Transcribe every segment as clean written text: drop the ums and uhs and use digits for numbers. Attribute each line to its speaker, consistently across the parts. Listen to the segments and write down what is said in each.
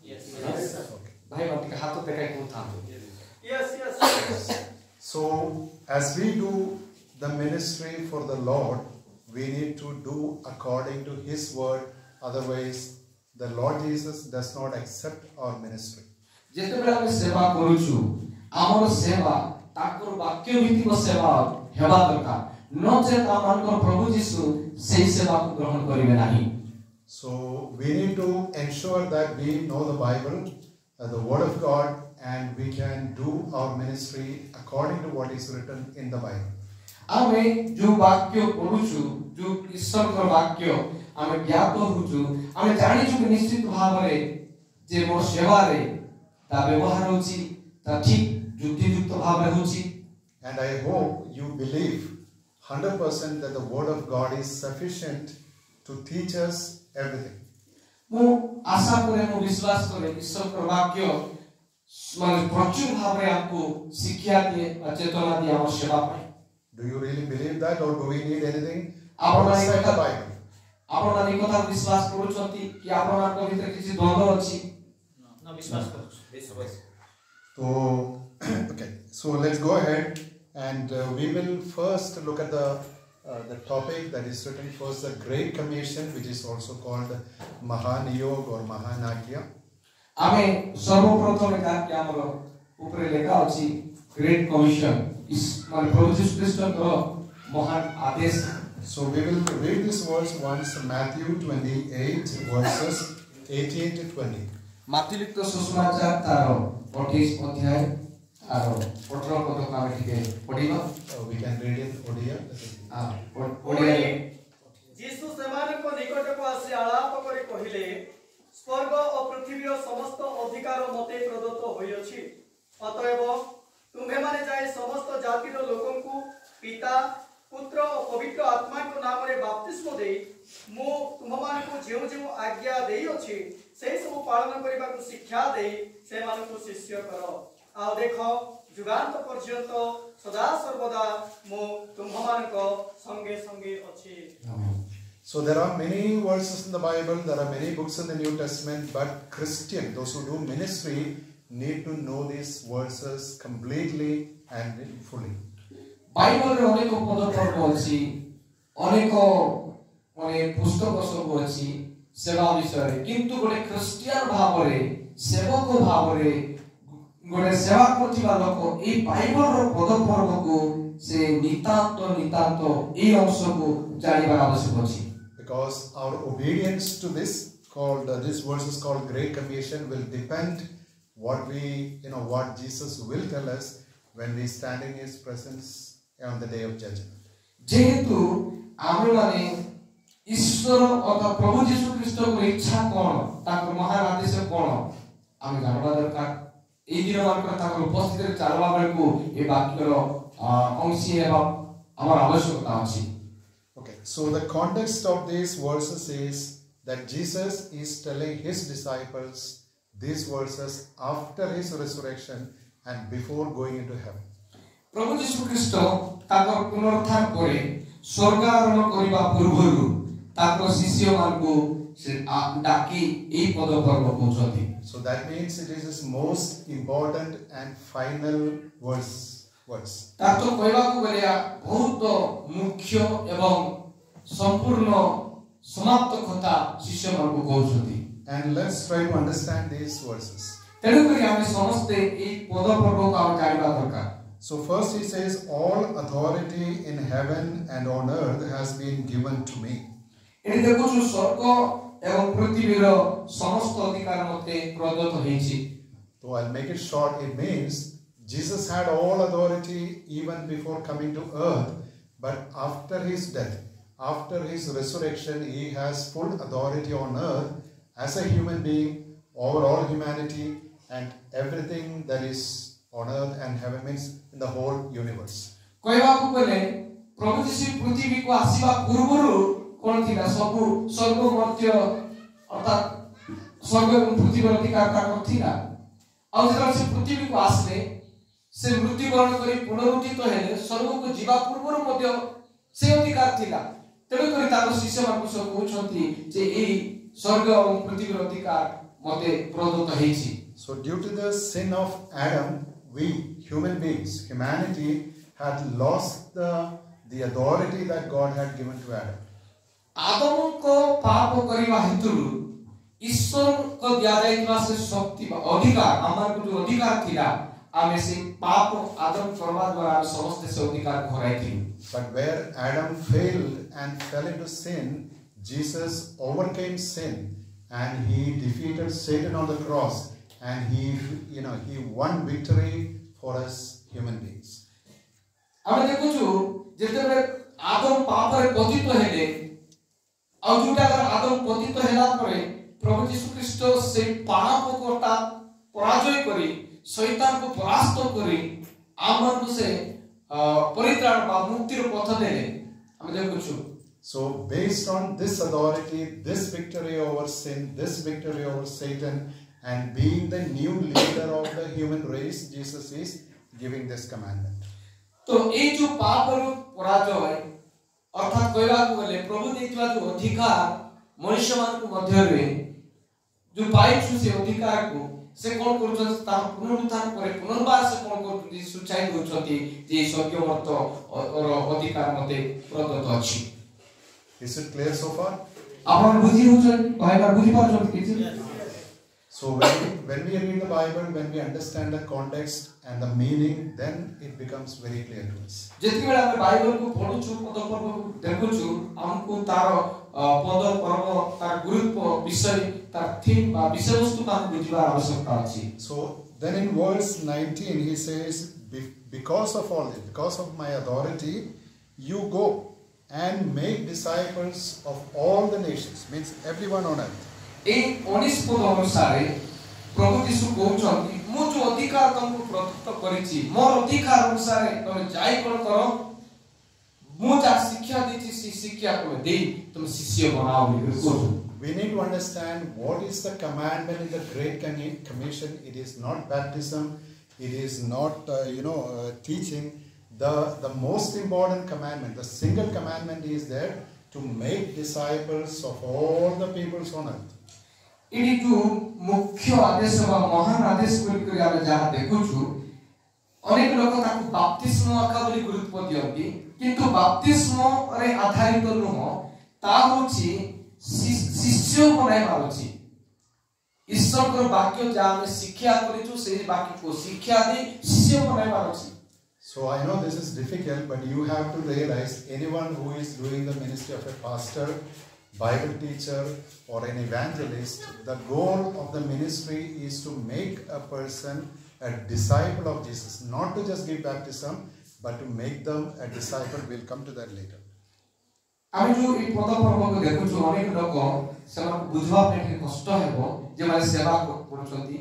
Speaker 1: Yes.
Speaker 2: Okay.
Speaker 1: भाई बात का हाथ तो देखा कौन था
Speaker 3: Yes.
Speaker 2: So, as we do the ministry for the Lord, we need to do according to His word. Otherwise, the Lord Jesus does not accept our ministry.
Speaker 1: ଯେତେବେଳେ ଆମେ ସେବା କରୁଛୁ ଆମର ସେବା ତାଙ୍କର ବାକ୍ୟ ଭିତ୍ତିକ ସେବା ହେବା ଦରକାର ନଚେତ ଆମମାନଙ୍କର ପ୍ରଭୁ ଯୀଶୁ ସେହି ସେବାକୁ ଗ୍ରହଣ କରିବେ ନାହିଁ।
Speaker 2: So, we need to ensure that we know the Bible, the Word of God, and we can do our ministry according to what is written in the Bible.
Speaker 1: ଆମେ जो वाक्य पढुछु जो ईश्वरको वाक्य ଆମେ ज्ञात होछु ଆମେ जानिछु कि निश्चित भाବରେ जे मोर सेवा रे ता व्यवहार होछि ता ठीक युक्तियुक्त भाବରେ होछि।
Speaker 2: And I hope you believe 100% that the Word of God is sufficient to teach us everything.
Speaker 1: ମୁଁ आशा करे ମୁଁ विश्वास करे ईश्वरको वाक्य माने प्रचुर भाବରେ आपको शिक्षा दिए चेतना दिए हमर सेवा पाए।
Speaker 2: Do you really believe that, or do we need anything
Speaker 1: आपण
Speaker 2: outside the Bible?
Speaker 1: आपण माने कथा विश्वास करूछंती कि आपण मानक भितर किछि द्वंद्व अछि
Speaker 3: No, विश्वास करू।
Speaker 2: So, okay. So let's go ahead, and we will first look at the topic that is written first, the Great Commission, which is also called Mahaniyog or Mahanagya.
Speaker 1: आमे सर्वप्रथम कार्य हमर ऊपर लेखा अछि ग्रेट कमिशन इस माने प्रभु यीशु ख्रीष्टको महान आदेश।
Speaker 2: So we will read this verse once, Matthew 28 verses 18 to 20.
Speaker 1: माथि लिखित सुसमाचार तार 28 अध्याय आरो 18 पद का ଆମେ ଟିକେ पढिबा।
Speaker 2: We can read in Odia.
Speaker 1: Odia
Speaker 3: यीशु सेमानक निकटको आसी आलाप करी कहिले स्वर्ग और पृथ्वीर समस्त अधिकार मते प्रदत्त होइअछि। अतएव तुम्हे माने जाय समस्त जातिर लोकंकु पिता पुत्र और पवित्र आत्मा को नाम रे बपतिस्म देई मु तुममानकु जेउ जेउ आज्ञा देई अछि सेहि सब पालन करिबा को शिक्षा देई से मानकु शिष्य करो। आ देखो जुगांत पर्यंत सदा सर्वदा मु तुममानक संगे संगे अछि।
Speaker 2: So there are many verses in the Bible, there are many books in the New Testament, but Christian, those who do ministry, need to know these verses completely and fully.
Speaker 1: Bible रे अनेक पद पर्व अछि अनेक माने पुस्तक सब अछि सेवा विषय रे किंतु गोटे क्रिश्चियन भाव रे सेवक भाव रे गोटे सेवा करथिबा लोक ए बाइबल रो पद पर्व को से नितांत ए अंश को जानिबार आवश्यक अछि।
Speaker 2: Because our obedience to this this verse is called Great Commission will depend what Jesus will tell us when we stand in His presence on the day of judgment.
Speaker 1: जेहेतु आमे माने ईश्वर अथवा प्रभु यीशु ख्रीष्ट को इच्छा कोन ताकर महान आदेश कोन आमे जानबा दरकार। ए दिन मानकर ताकर उपस्थिति रे चालबा बेल को ए वाक्यर अंशी हेबा हमर आवश्यकता अछि।
Speaker 2: Okay, so the context of these verses is that Jesus is telling His disciples these verses after His resurrection and before going into heaven.
Speaker 1: प्रभु यीशु ख्रीष्ट ताकर पुनरुत्थान करे स्वर्ग आरोहण करिबा पूर्वरु ताकर शिष्य मानकु से डाकी ए पद पर्व कहउछथि।
Speaker 2: So that means it is his most important and final words.
Speaker 1: तातो कहबाकू गलिया बहुत मुख्य एवं संपूर्ण समाप्त कथा शिष्य मानकु कहउछथि।
Speaker 2: And let's try to understand these verses.
Speaker 1: तेनु करी आमे समस्त ए पद पर्व को आमे जानिबा दरकार।
Speaker 2: So first he says, all authority in heaven and on earth has been given to me.
Speaker 1: एठी देखुछु स्वर्ग एवं पृथ्वीर समस्त अधिकार मते प्रदत्त होइछि।
Speaker 2: So I'll make it short. It means Jesus had all authority even before coming to earth, but after his death, after his resurrection, he has full authority on earth as a human being over all humanity and everything that is on earth and heaven, means in the whole universe.
Speaker 1: कहबाकू गले प्रभु यीशु पृथ्वी को आसीबा पूर्वरु कोन थिला सब स्वर्ग मर्त्य अर्थात स्वर्ग एवं पृथ्वीर अधिकार ताको थिला। आ जेतरा से पृथ्वी को आसले से मृत्युवरण करी पुनरुत्थित हेले स्वर्ग को जीवा पूर्वरु मध्य से अधिकार थिला। तेणु करी ताको शिष्य मानकु सब कहउछंती जे एई स्वर्ग एवं पृथ्वीर अधिकार मते प्रदत्त हेछि।
Speaker 2: So due to the sin of Adam, we human beings, humanity had lost the authority that God had given to Adam.
Speaker 1: आदम को पाप करिवा हेतु ईश्वर को दिया जाइतवा से शक्ति अधिकार आमार को जो अधिकार थिला आमे से पाप आदम करवा द्वारा समस्त से अधिकार घराइथि।
Speaker 2: But where Adam failed and fell into sin, Jesus overcame sin and he defeated Satan on the cross, and he won victory for us human beings.
Speaker 1: आमे देखुछु जेतेबे आदम पाप रे पतित हेले आ जुटा अगर आदम पतित हेला परे प्रभु यीशु ख्रीष्ट से पाप को पराजय करी शैतान को परास्त करी आमन से परित्राण बा मुक्तिर पथ देले आमे देखुछु।
Speaker 2: So based on this authority, this victory over sin, this victory over Satan, and being the new leader of the human race, Jesus is giving this commandment.
Speaker 1: तो ए जो पाप रो पराजय अर्थात कहबा को गले प्रभु देतिवा जो अधिकार मनुष्य मान को मध्य रे जो पाइछु से अधिकार को से कोन करछन ता पुनरुत्थान करे पुनर्वास से कोन करछन सुचाई दोछती जे स्वर्गमर्त और अधिकार मते प्रदत्त अछि।
Speaker 2: Is it clear so far?
Speaker 1: आपण बुझी होछन भाइबार बुझी पाछन किछि।
Speaker 2: So when we read the Bible, when we understand the context and the meaning, then it becomes very clear to us.
Speaker 1: जेति बेला हम बाइबल को पढुछु पद पर्व देखुछु हमको तार पद पर्व तार गुरुत्व विषय तार थीम बा विषय वस्तु का बुझिबार आवश्यकता अछि।
Speaker 2: So then in verse 19 he says, because of all this, because of my authority, you go and make disciples of all the nations, means everyone on earth.
Speaker 1: ए 19 पद अनुसार प्रभु यीशु कहउछन्ती मु जो अधिकार तुमको प्रदत्त करिछि मोर अधिकार अनुसार तुम जाई कोन करो मु जा शिक्षा देछि सी शिक्षा को दे तुम शिष्य बनाओ बोली कहउछु।
Speaker 2: We need to understand what is the commandment in the Great Commission. It is not baptism, it is not teaching. The most important commandment, the single commandment is there to make disciples of all the peoples on earth.
Speaker 1: इनी जो मुख्य आदेश बा महान आदेश बोली आमे जहा देखुछु अनेक लोक ताकू बाप्तिस्म आका बोली गुरुत्व दियंती किंतु बाप्तिस्म रे आधारित नुह ता होछि शिष्य बनाय मारुछि। ईश्वर को वाक्य जा हम शिक्षा करिछु से वाक्य को शिक्षा दे शिष्य बनाय मारुछि।
Speaker 2: So I know this is difficult, but you have to realize anyone who is doing the ministry of a pastor, Bible teacher or an evangelist, the goal of the ministry is to make a person a disciple of Jesus, not to just give baptism, but to make them a disciple. We'll come to that later.
Speaker 1: आमे जो ई पद पर्व को देखुछु अनेक लोक सेमा बुझवा पे कष्ट हेबो जे माने सेवा करछंती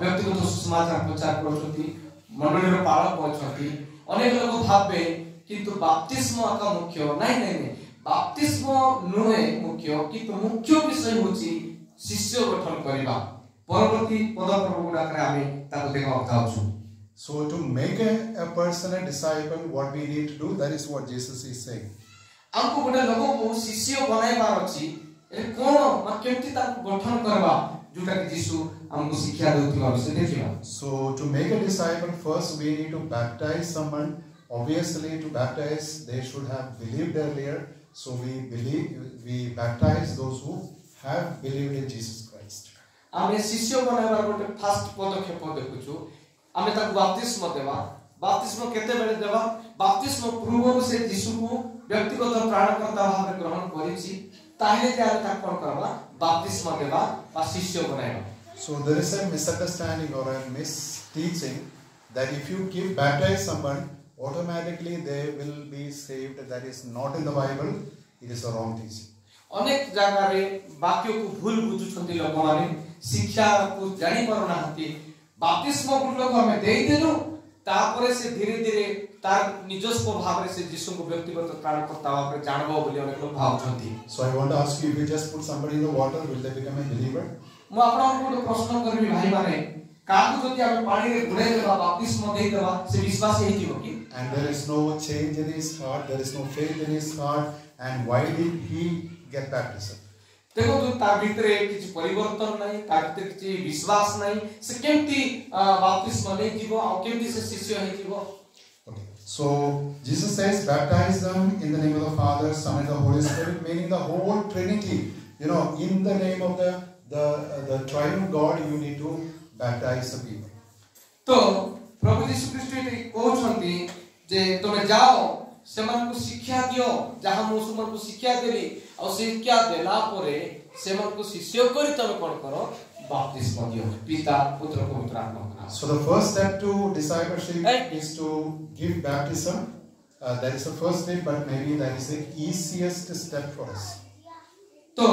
Speaker 1: व्यक्तिगत सुसमाचार प्रचार करछंती मंडली रो पालक करछंती अनेक लोक भाबे किंतु बाप्तिस्म आका मुख्य नहीं बाप्तिस्म नुहे मुख्य किंतु मुख्य विषय होची शिष्य गठन करबा परवर्ती पद पर्व गुडा करे आमे ताको देखा चाहछु।
Speaker 2: So to make a person a disciple, what we need to do, that is what Jesus is saying.
Speaker 1: हमको गोटे लोगों को शिष्य बनाइबार अछि ए कोन मा केमति ताको गठन करबा जोटा कि यीशु हमको शिक्षा देउथिबा विषय देखिबा।
Speaker 2: So to make a disciple, first we need to baptize someone. Obviously to baptize they should have believed earlier, so we baptize those who have believed in Jesus Christ.
Speaker 1: आमे शिष्य बनाइबार गोटे फर्स्ट पदक्षेप देखुछु आमे ताको बाप्तिस्म देबा। बाप्तिस्म केते बेले देबा बाप्तिस्म पूर्व से यीशु को व्यक्तिगत प्राणकर्ता भाव ग्रहण करिछि ताहिले जे आले ताको करबा बाप्तिस्म देबा आ शिष्य बनाइबा।
Speaker 2: So there is a misunderstanding or a misteaching that if you baptize someone, automatically they will be saved. That is not in the Bible. It is a wrong teaching.
Speaker 1: अनेक जगह रे वाक्य को भूल बुझुछंती लोक माने शिक्षा को जानि परना हती बाप्तिस्म को लोक हमें देई देनु तापरे से धीरे धीरे तार निजस्व भाव रे से यीशु को व्यक्तिगत प्राणकर्ता भाव रे जानबो बोली अनेक लोक भावछंती।
Speaker 2: So I want to ask you, if you just put somebody in the water, will they become a believer?
Speaker 1: मु आपन को प्रश्न करबी भाई माने काकु जति हम पानी रे बुडे देबा बाप्तिस्म देई देबा से विश्वास हेति हो कि
Speaker 2: and there is no change in his heart, there is no faith in his heart, and why did he get baptism?
Speaker 1: देखो तो ता भितरे किछि परिवर्तन नाही, ता भितरे किछि विश्वास नाही, से केमती बपतिस्मा नै जीवो आ केमती से शिष्य हे जीवो।
Speaker 2: Okay. So Jesus says, baptize them in the name of the Father, Son, and the Holy Spirit, meaning the whole Trinity. You know, in the name of the triune God, you need to baptize the people.
Speaker 1: तो प्रभु यीशु ख्रीष्ट eighty कहउछंती जे तमे जाओ सेमान को शिक्षा दियो, जहां मु सुमन को शिक्षा देली और शिक्षा देला परे सेमान को शिष्य करी तमे कोन करो बपतिस्मा दियो, पिता पुत्र पवित्र आत्मा का।
Speaker 2: So the first step to discipleship is to give baptism. That is the first step, but maybe that is the easiest step for us.
Speaker 1: तो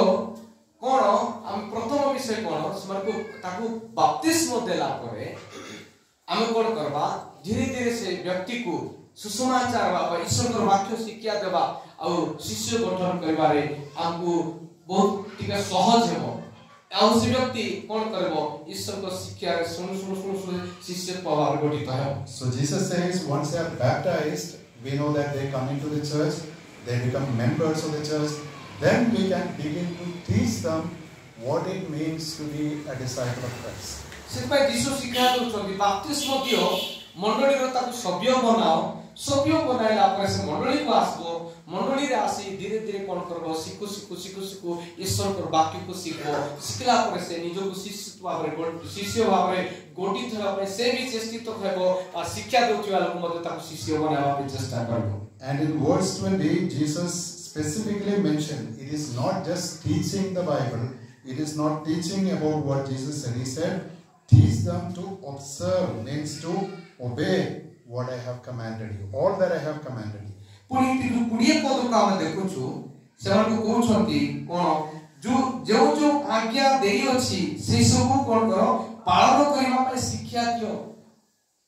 Speaker 1: कोन हम प्रथम विषय कोन सेमान को ताकू बपतिस्मा देला परे आमे कोन करबा धीरे धीरे से व्यक्ति को सुसमाचार बा ईश्वर वाक्य शिक्षा देबा और शिष्य गठन करबारे हमको बहुत टिका सहज हेबो। और से व्यक्ति कोन करबो ईश्वर को शिक्षा रे सुन शिष्य प्रभाव गठित हेबो।
Speaker 2: So Jesus says once they are baptized, we know that they come into the church, they become members of the church, then we can begin to teach them what it means to be a disciple of Christ.
Speaker 1: सेपा यीशु शिक्षा दोचंदी बपतिस्मा दियो मंडली रो ताकू सभ्य बनाओ, सभ्य बनाइला परे से मंडली को आसबो, मंडली रे आसी धीरे धीरे कोन करबो सिकु ईश्वर को वाक्य को सिखो, सिखला परे से निजो को शिष्य भाबरे गठित हेबा परे से भी चेष्टित हेबो और शिक्षा दोथिवा लोक मते ताकू शिष्य बनावा पे चेष्टा करबो।
Speaker 2: And in verse 20 Jesus specifically mentioned it is not just teaching the Bible, it is not teaching about what Jesus said. He said teach them to observe, means to obey what I have commanded you, all that I have commanded you.
Speaker 1: पुनी तिरु पुडिए पद का हम देखुछु सेमान को कहउछंती कोन जो आज्ञा देई अछि से सब कोन करो पालन करिमा पे शिक्षा दियो।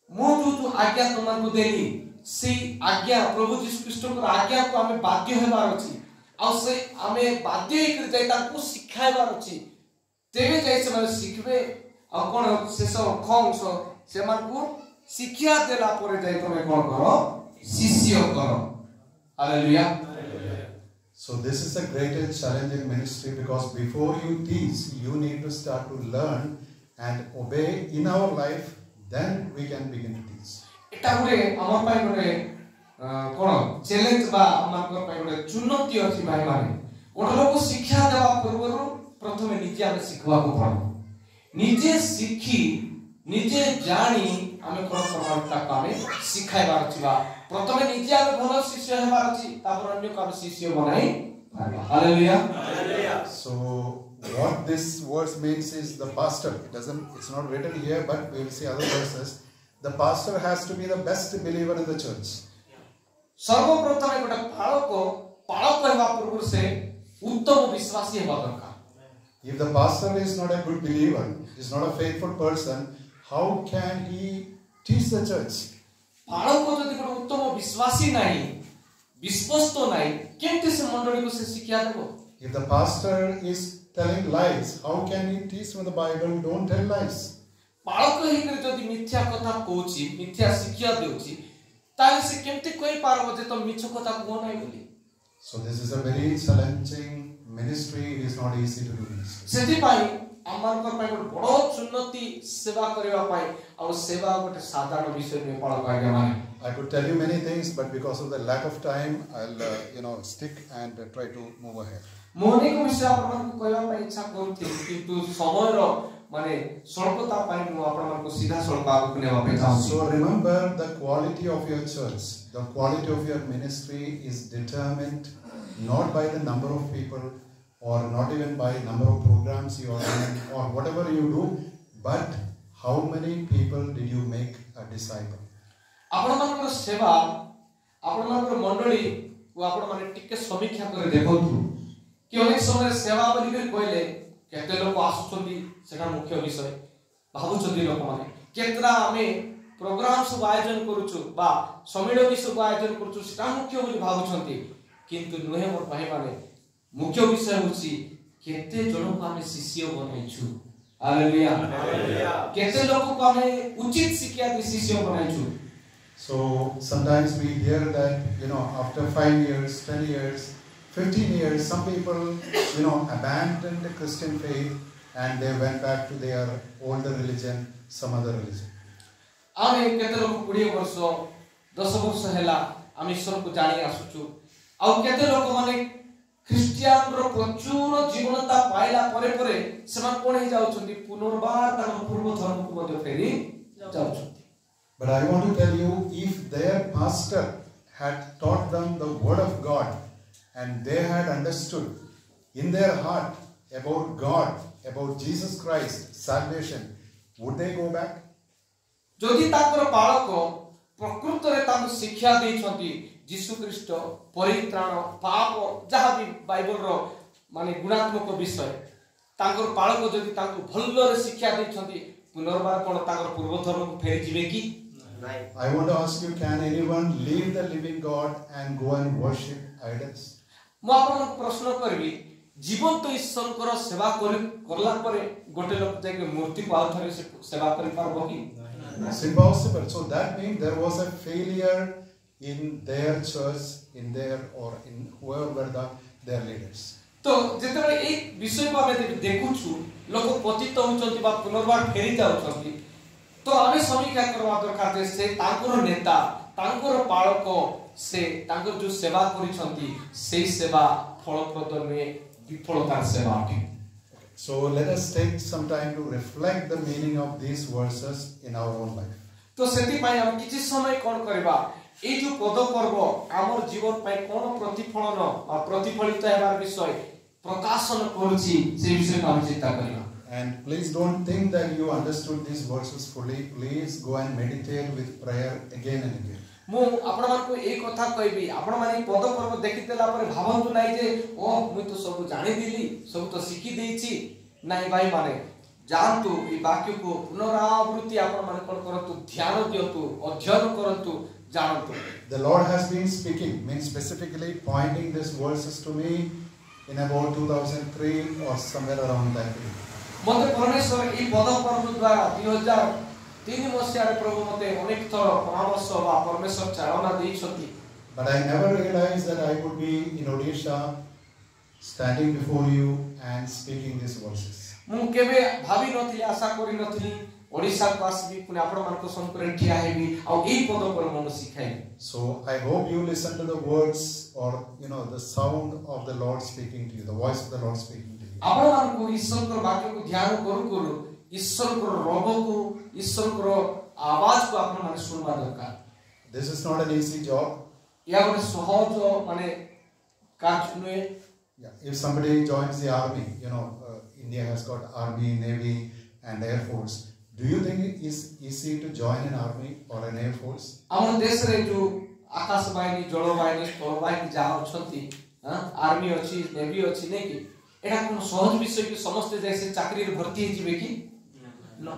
Speaker 1: मो जो आज्ञा तुमन को देली से आज्ञा प्रभु यीशु ख्रीष्ट को आज्ञा को हमें बाध्य हेबार अछि आ से हमें बाध्य कर जाय ताको शिखाइबार अछि, तेबे जाय से माने शिखबे आ कोन से सब खंस सेमान को शिक्षा देला परे जाय तमे कोन करो शिष्य करो। Hallelujah.
Speaker 2: So this is a greater challenging ministry because before you teach, you need to start to learn and obey in our life, then we can begin to teach.
Speaker 1: এটা গুরে আমার পাই গুরে কোন চ্যালেঞ্জ বা আমার পাই গুরে চুনতি আছে ভাই মানে ওটা লোক শিক্ষা দেওয়া পূর্বরু প্রথমে নিজে আমি শিখবা কো পড়ব, নিজে শিখি নিজে জানি আমি কোন প্রমাণটা পাবে শিখাইবার আছে বা প্রথমে নিজে আমি ভালো শিষ্য হবার আছে তারপর অন্য কারো শিষ্য বানাই পারবা। Hallelujah.
Speaker 2: So what this verse means is the pastor, it's not written here but we will see other verses, the pastor has to be the best believer in the church.
Speaker 1: सर्वप्रथम गोटे पालक हेबा पूर्व से उत्तम विश्वासी हेबा दरकार।
Speaker 2: If the pastor is not a good believer, is not a faithful person, how can he teach the church?
Speaker 1: पालक को जदि गोटे उत्तम विश्वासी नाही, विश्वस्त नाही, केमते से मंडली को से शिक्षा देबो?
Speaker 2: If the pastor is telling lies, how can he teach from the Bible don't tell lies?
Speaker 1: पालक ही कर जदि मिथ्या कथा कहूची, मिथ्या शिक्षा देउची, ताले से केमते कोई पारबो जे तो मिछ कथा को नाही बोली।
Speaker 2: So this is a very challenging ministry. It is not easy to do this.
Speaker 1: सेति पाई आमानकर पाई गोटे बड़ उन्नति सेवा करबा पाई और सेवा गोटे साधारण विषय में पालक आज्ञा माने।
Speaker 2: I could tell you many things, but because of the lack of time, I'll stick and try to move ahead.
Speaker 1: मोने को विषय आपन को कहबा पाई इच्छा करथि किंतु समय रो माने स्वल्पता पाई मु आपन को सीधा स्वल्प आगु नेबा पे चाहू।
Speaker 2: So remember, the quality of your church, the quality of your ministry is determined not by the number of people or not even by number of programs you are running or whatever you do, but how many people did you make a disciple?
Speaker 1: आपण मानकर सेवा आपण मानकर मंडली को आपण माने टिके समीक्षा करे देखंतु कि अनेक समय सेवा बोली कर कहले केते लोक आसुछंदी सेटा मुख्य विषय भाबुछंदी लोक माने केतरा हमें प्रोग्राम सब आयोजन करूछु बा सम्मेलन सब आयोजन करूछु सेटा मुख्य बोली भाबुछंती, किंतु नहे मोर भाई माने मुख्य विषय होछि केते जन को हमें शिष्य बनाइछु। हालेलुया। केते लोक को हमें उचित शिक्षा दे शिष्य बनाइछु।
Speaker 2: So sometimes we hear that, after 5 years, 10 years, 15 years, some people, abandoned the Christian faith and they went back to their older religion, some other religion.
Speaker 1: आमे केते लोक 20 वर्ष 10 वर्ष हैला आमे ईश्वर को जानि आसुचु आ केते लोक माने ख्रिस्टियन रो प्रचुर जीवनता पाइला परे परे समान कोन हे जाउछन्ती पुनर्बार तार पूर्व धर्म को मध्ये फेरी जाउछन्ती.
Speaker 2: But I want to tell you, if their pastor had taught them the word of God and they had understood in their heart about God, about Jesus Christ, salvation, would they go back?
Speaker 1: जदि ताकर बालक प्रकृत रे ताम शिक्षा दैछन्ती यीशु ख्रीष्ट परित्राण पाप जहा भी बाइबल रो माने गुणात्मक विषय ताकर बालक जदि ताको भल्लो रे शिक्षा दैछन्ती पुनर्बार कोन ताकर पूर्व धर्म को फेरि जिवे की नाही.
Speaker 2: I want to ask you, can anyone leave the living God and go and worship idols?
Speaker 1: म आपन प्रश्न करबी जीवन तो ईश्वर को सेवा करला परे गोटे लोक जाके मूर्ति को आउथरे सेवा करि पारबो की?
Speaker 2: It's impossible. So that means there was a failure in their church, in their or in whoever were their leaders.
Speaker 1: तो जेतबे एक विषय को हमें देखुछु लोक पतित होचंती बा पुनर्बार फेरि जाउछंती तो आमे समीक्षा करबा दरकार जे से तांकर नेता तांकर पालक से तांकर जो सेवा करिसंती सेही सेवा फलप्रद नुहे विफलतार सेवा अटे.
Speaker 2: So let us take some time to reflect the meaning of these verses in our own life.
Speaker 1: तो सेति पय हम किछि समय कोन करबा ए जो पद पर्व हमर जीवन पय कोन प्रतिफलन आ प्रतिफलित हेबार विषय प्रकाशन करूछि से विषय हम चिंता करिबा.
Speaker 2: And please don't think that you understood these verses fully. Please go and meditate with prayer again and again.
Speaker 1: मु आपण मान को एक कथा कहबी आपण माने पद पर्व देखि देला पर भावंतु नाही जे ओ मु तो सब जानि दिली सब तो सिखि देछि नाही भाई माने जानतु ई वाक्य को पुनरावृत्ति आपण माने कोन करतु ध्यान दियतु अध्ययन करतु जानतु.
Speaker 2: The Lord has been speaking, means specifically pointing these verses to me in about 2003 or somewhere around that period.
Speaker 1: मते परमेश्वर ई पद पर्व द्वारा 2003 मसिया रे प्रभु मते अनेक थर परामर्श वा परमेश्वर चालना दैछथि.
Speaker 2: But I never realized that I would be in Odisha standing before you and speaking these verses.
Speaker 1: मु केबे भाबी नथिली आशा करि नथिली ओडिसा को आसबी पुने आपण मान को संकरण ठिया हेबी आ एई पद पर मन सिखाई.
Speaker 2: So I hope you listen to the words or the sound of the Lord speaking to you, the voice of the Lord speaking to you.
Speaker 1: आपण मान को ईश्वर को वाक्य को ध्यान करू ईश्वर को रोग को ईश्वर को आवाज को आपण माने सुनबा दरकार.
Speaker 2: This is not an easy job.
Speaker 1: या गोटे सहज माने कार्य नुहे.
Speaker 2: If somebody joins the army, India has got army, navy and air force. Do you think it is easy to join an army or an air force?
Speaker 1: हमर देश रे जो आकाश बाहिनी जल बाहिनी स्थल बाहिनी जा अछंती आर्मी अछि नेवी अछि नै कि एटा कोन सहज विषय कि समस्त जैसे चाकरी रे भर्ती हे जिवे कि न.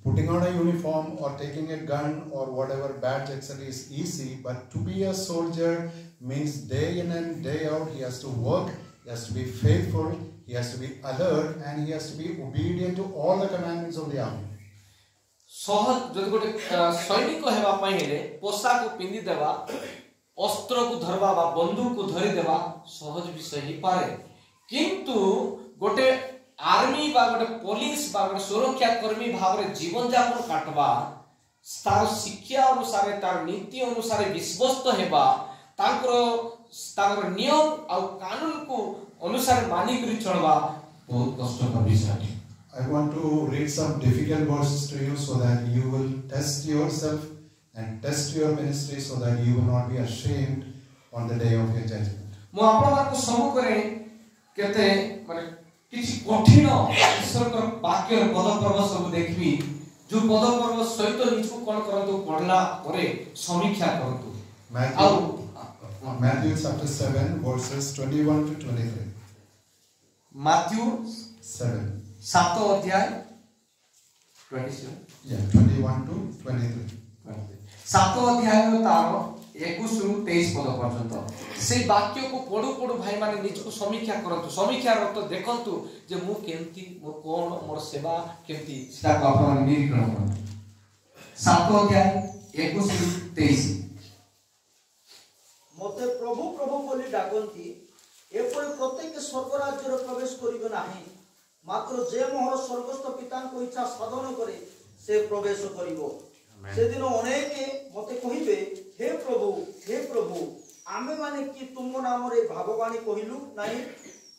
Speaker 2: Putting on a uniform or taking a gun or whatever badge etc. is easy, but to be a soldier means day in and day out he has to work, he has to be faithful, he has to be alert and he has to be obedient to all the commandments of the army.
Speaker 1: सहज जदि गोटे सैनिक हेबा पई हेले पोशाक को पिंदी देबा अस्त्र को धरबा बा बंदूक को धरि देबा सहज विषय ही पारे. किंतु गोटे आर्मी बा गोटे पुलिस बा गोटे सुरक्षा कर्मी भाव रे जीवन यापन काटबा तार शिक्षा अनुसार तार नीति अनुसार विश्वस्त हेबा ताकर नियम आ कानून को अनुसार मानि करी चलबा बहुत कष्टकर विषय.
Speaker 2: I want to read some difficult verses to you so that you will test yourself and test your ministry so that you will not be ashamed on the day of your judgment.
Speaker 1: मु आपण मान को समूह करे केते माने किछि कठिन ईश्वर को वाक्य पद पर्व सब देखबी जो पद पर्व सहित निजको कोन करंतु पढला परे समीक्षा करंतु.
Speaker 2: Matthew chapter 7 verses 21 to 23.
Speaker 1: Matthew
Speaker 2: 7
Speaker 1: अध्याय 27
Speaker 2: 21 to 23.
Speaker 1: 7 अध्याय तार 21 रु 23 पद पर्यंत से वाक्य को पढु पढु भाई माने निजको समीक्षा करंतु. समीक्षा अर्थ देखंतु जे मु केंती मोर कोन मोर सेवा केंती सेटा को आपण निरीक्षण करंतु. 7 अध्याय 21 रु 23.
Speaker 3: मते
Speaker 4: प्रभु प्रभु बोली डाकती एपरि प्रत्येक स्वर्ग राज्य प्रवेश करिबे नाही, मात्र जे मोहर स्वर्गस्थ पिता को इच्छा साधन करे से प्रवेश करिवो। से दिन अनेक मते कहिबे, हे प्रभु आमे माने कि तुम नाम रे भागवाणी कहिलु नाही,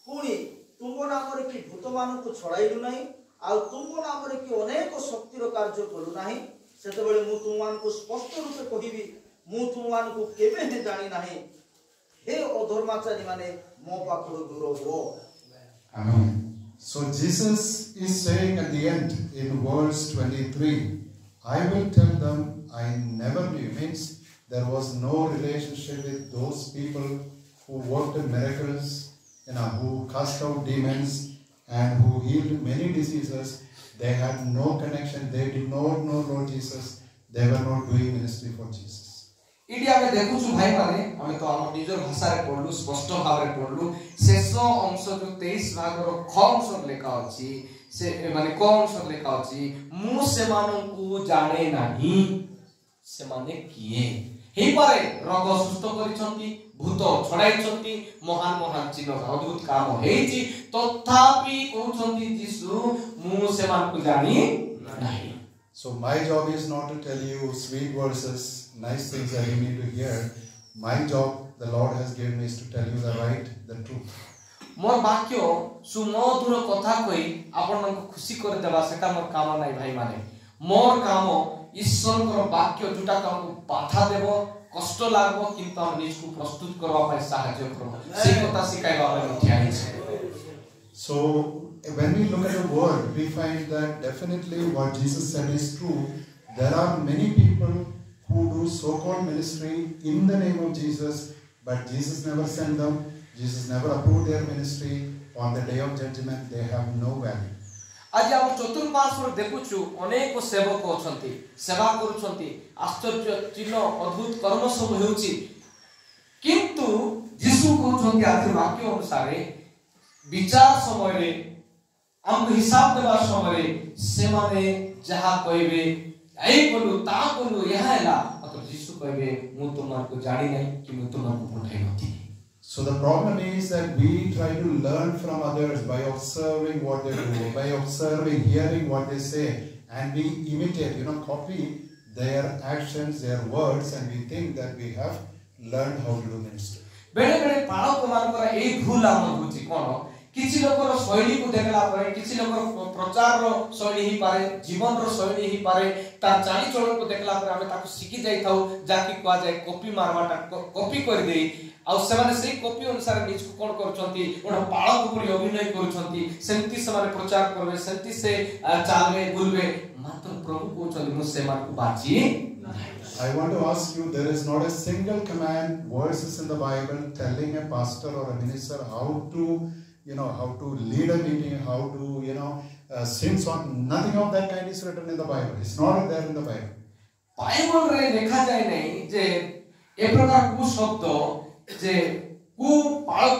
Speaker 4: पुणी तुम नाम रे कि भूत मान को छड़ाइलु नाही, आ तुम नाम रे कि अनेक शक्तिर कार्य कलु नाही। सेतबेले मु तुम मान को स्पष्ट रूपे कहिबी, मु तुम मान को केबे हे जानि नाही, हे अधर्माचारी माने मो पाखरु दूर हो।
Speaker 2: Amen. So Jesus is saying at the end in verse 23, I will tell them I never knew. Means there was no relationship with those people who worked miracles, who cast out demons and who healed many diseases. They had no connection. They did not know Lord Jesus. They were not doing ministry for Jesus.
Speaker 1: ED आमे देखुछु भाई माने आमे तो हम निजर भाषा रे पढलु, स्पष्ट भाव रे पढलु। शेष अंश जो 23 भाग रो ख अंश लेखा अछि, से माने क अंश लेखा अछि, मु सेमानंकु जाने नाही, सेमाने किए हे पारे रोग सुस्त करिसंती, भूत छडाइसंती, महान महान चिन्ह अद्भुत काम हेछि, तथापि कहउसंती यीशु मु सेमानकु जानि नाही।
Speaker 2: So my job is not to tell you sweet verses, nice things that you need to hear. My job, the Lord has given me, is to tell you the right, the truth.
Speaker 1: मोर वाक्य सुमधुर कथा कहि आपन को खुशी कर देबा सेटा मोर काम नाही भाई माने। मोर काम ईश्वर को वाक्य जुटा काम को बाधा देबो, कष्ट लागबो, किंतु हम निज को प्रस्तुत करबा पय सहाय्य करबो। से कथा सिखाइबा हम उठियाई छै।
Speaker 2: So when we look at the word, we find that definitely what Jesus said is true. There are many people who do so-called ministry in the name of Jesus, but Jesus never sent them. Jesus never approved their ministry. On the day of judgment, they have no value.
Speaker 1: आज हम चतुर्पार्श्व देखुछु अनेक सेवक अछंती, सेवा करूछंती, आश्चर्य चिन्ह अद्भुत कर्म सब हेउची, किंतु यीशु कहउछंती आज वाक्य अनुसार विचार समय रे हम हिसाब देबा समय रे से माने जहा कहबे ए बोलु ता बोलु यहा हैला, मतलब यीशु कहबे मु तुमन को जानि नै कि मु तुमन को पठाई नथि।
Speaker 2: So the problem is that we try to learn from others by observing what they do, by observing, hearing what they say, and we imitate, copy their actions, their words, and we think that we have learned how to do ministry.
Speaker 1: बेले बेले पाळक मानकर एई भूल हम बुझी कोन किछि लोकर शैली को देखला परे, किछि लोकर प्रचार रो शैली ही पारे, जीवन रो शैली ही पारे, ता चाली चलन को देखला परे हमें ताको सिखि जाई थाउ, जाकी को जाय कॉपी मारवाटा कॉपी कर देई, आ सेमाने सेई कॉपी अनुसार निज को कोन करछंती, ओना पाळक ऊपर अभिनय करछंती, सेंती सेमाने प्रचार करबे, सेंती से चालबे बुलबे, मात्र प्रभु को चली मु सेमान को बाची।
Speaker 2: I want to ask you, there is not a single command, verses in the Bible telling a pastor or a minister how to lead a meeting, how to, sing song. Nothing of that kind is written in the Bible. It's not there in the Bible.
Speaker 1: Bible रे देखा जाय नै जे ए प्रकार को शब्द जे को पाळक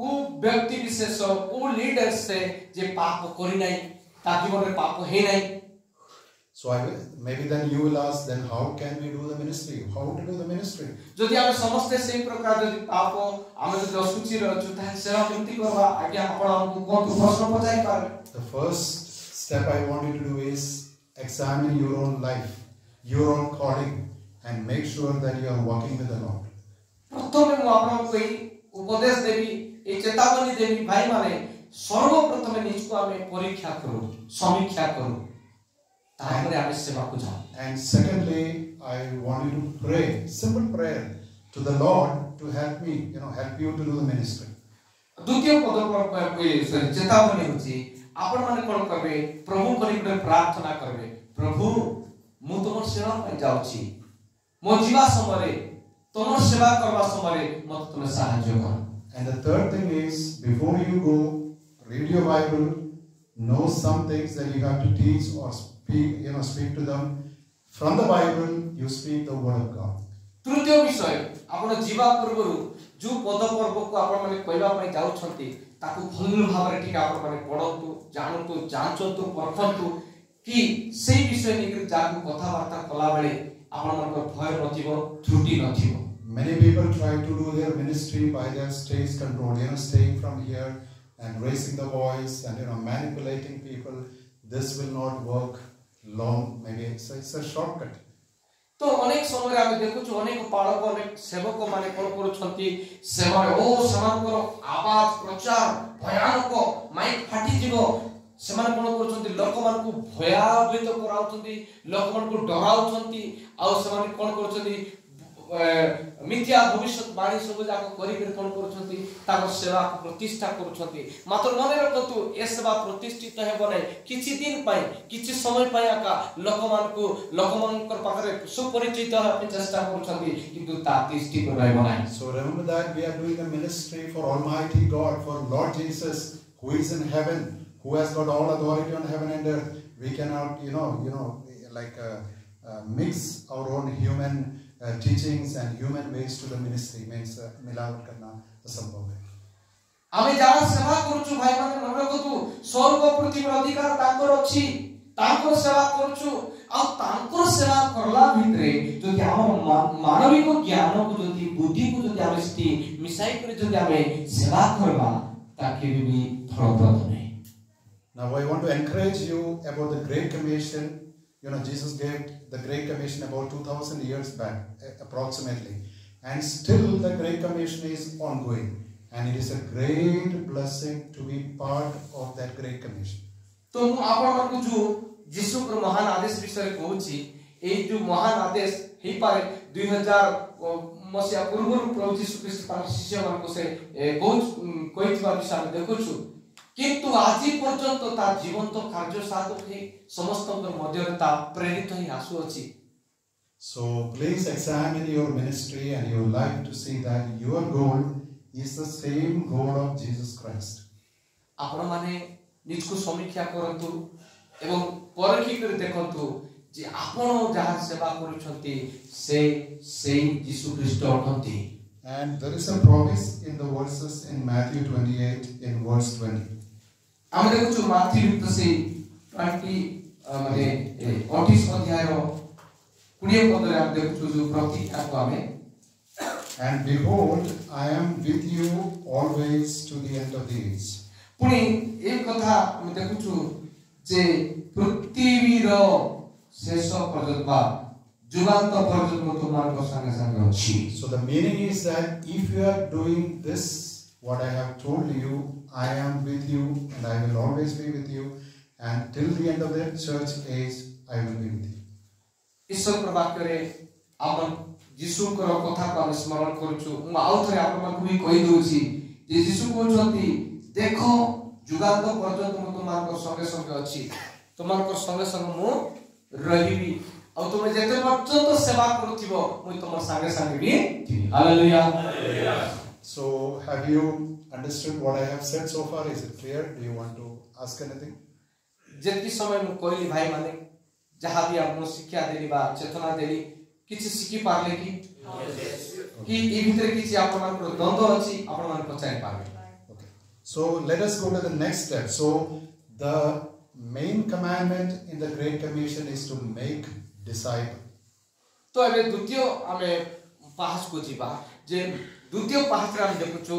Speaker 1: को व्यक्ति विशेष को लीडर से जे पाप करि नै, ता जीवन रे पाप हे नै।
Speaker 2: So maybe then you will ask, then how can we do the ministry? How to do the ministry?
Speaker 1: जदि हम समस्त सेम प्रकार जदि पाप हम जदि असुचि रहछु त सेवा केमति करबा आज्ञा आपण हमको कोन प्रश्न पचाई पारे।
Speaker 2: The first step I want you to do is examine your own life, your own calling, and make sure that you are walking with the Lord.
Speaker 1: प्रथमे मु आपन कोई उपदेश देबी, ए चेतावनी देबी भाई माने सर्वप्रथमे निज को हमें परीक्षा करू, समीक्षा करू, तापर आमे सेवा को जाओ।
Speaker 2: And secondly, I want you to pray, simple prayer to the Lord to help me, help you to do the ministry.
Speaker 1: द्वितीय पद पर कोई चेतावनी होची, आपण माने कोन करबे, प्रभु को निकटे प्रार्थना करबे, प्रभु मु तोमर सेवा पे जाउची, मो जीवा समय रे तोमर सेवा करबा समय रे मत तुमे सहाय्य कर।
Speaker 2: And the third thing is, before you go, read your Bible, know some things that you have to teach or speak to them. From the Bible, you speak the word of God.
Speaker 1: तृतीय विषय, आपण जीवा पूर्वरु जो पद पर्व को आपण माने कहबा पय जाउछंती, ताकू भूल भाव रे ठीक आपण माने पढंतु, जानंतु, जांचंतु, परखंतु कि सेही विषय निकरी जाकू कथा वार्ता कला बेले आपण मन को भय नथिबो, त्रुटि नथिबो।
Speaker 2: Many people try to do their ministry by their stage control, staying from here and raising the voice and manipulating people. This will not work long. Maybe it's a shortcut.
Speaker 1: तो अनेक समय आमे देखुछु अनेक पालक अनेक सेवक माने कोन करूछंती सेवारे ओ समानकर आवाज प्रचार भयानक माइक फाटी जीवो सेमाने कोन करूछंती लोक मान को भयावहित कराउछंती लोक मान को डराउछंती आ सेमाने कोन करूछंती मिथ्या भविष्यवाणी सब जाक करि के कोन करूछंती ताको सेवा को प्रतिष्ठा करूछंती मात्र मने रखतु ए सेवा प्रतिष्ठित हेबो नै किछि दिन पय किछि समय पय आका लोकमानकर पाखरे सुपरिचित हेबे चेष्टा करूछंती किंतु ता तिष्ठित रहबो नै.
Speaker 2: So remember that we are doing the ministry for Almighty God, for Lord Jesus who is in heaven, who has got all authority on heaven and earth. We cannot mix our own human teachings and human ways to the ministry. Means मिलावट करना असंभव है.
Speaker 1: आमे जहाँ सेवा करूछु भाई माने मन रखतु स्वर्ग पृथ्वी अधिकार तांकर अछि तांकर सेवा करूछु आ तांकर सेवा करला भितरे जदि हम मानविक ज्ञान को जदि बुद्धि को जदि हम स्थिति मिसाई करे जदि हम सेवा करबा ताके भी फलप्रद नै.
Speaker 2: Now I want to encourage you about the Great Commission. Jesus gave the Great Commission about 2000 years back, approximately. And still the Great Commission is ongoing. And it is a great blessing to be part of that Great Commission.
Speaker 1: तो मु आपण मानकु जो यीशु को महान आदेश विषय कहूची ए जो महान आदेश हे पारे 2000 मसिया पूर्व प्रभु यीशु ख्रीष्ट तार शिष्य मानको से कोइथिबा विषय देखुछु किंतु आजि पर्यंत ता जीवंत कार्य साधक हे समस्तकर मध्य ता प्रेरित ही आसु अछि.
Speaker 2: So please examine your ministry and your life to see that your goal is the same goal of Jesus Christ.
Speaker 1: आपण माने निजको समीक्षा करंतु एवं परखी कर देखंतु जे आपण जहा सेवा करूछंती से यीशु ख्रीष्ट अटंती.
Speaker 2: And there is a promise in the verses in Matthew 28 in verse 20.
Speaker 1: आमे देखुछु माथि से 20 माने 28 अध्याय रो 20 पद रे हम देखुछु जो प्रतिज्ञा को आमे
Speaker 2: And behold, I am with you always to the end of the age.
Speaker 1: पुनी एक कथा हम देखुछु जे पृथ्वी रो शेष पर्यंत बा जुगांत पर्यंत तुमान को संगे संगे अछि.
Speaker 2: So the meaning is that if you are doing this what I have told you, I am with you and I will always be with you, and till the end of the church age I will be with you.
Speaker 1: ईश्वर प्रवाक्य रे आपण यीशु को कथा को स्मरण करूछु. म आउथरे आपण मन को भी कहि दोछि जे यीशु कहउछंती देखो जुगांत पर्यंत म तुमान को संगे संगे अछि तुमान को संगे संगे मु रहिबी आ तुमे जेते पर्यंत सेवा करूथिबो मु तुम संगे संगे भी थिबी. Hallelujah.
Speaker 2: So have you understood what I have said so far? Is it clear? Do you want to ask anything?
Speaker 1: जेति समय मु कहली भाई माने जहा भी आपन शिक्षा देली बा चेतना देली किछि सिखि पारले कि ई भितर किछि आपन मान को द्वंद्व अछि आपन मान पचाइ पारबे.
Speaker 2: Okay. So let us go to the next step. So the main commandment in the Great Commission is to make disciples.
Speaker 1: तो एबे द्वितीय आमे पास को जीवा जे द्वितीय पास रे हम देखुछु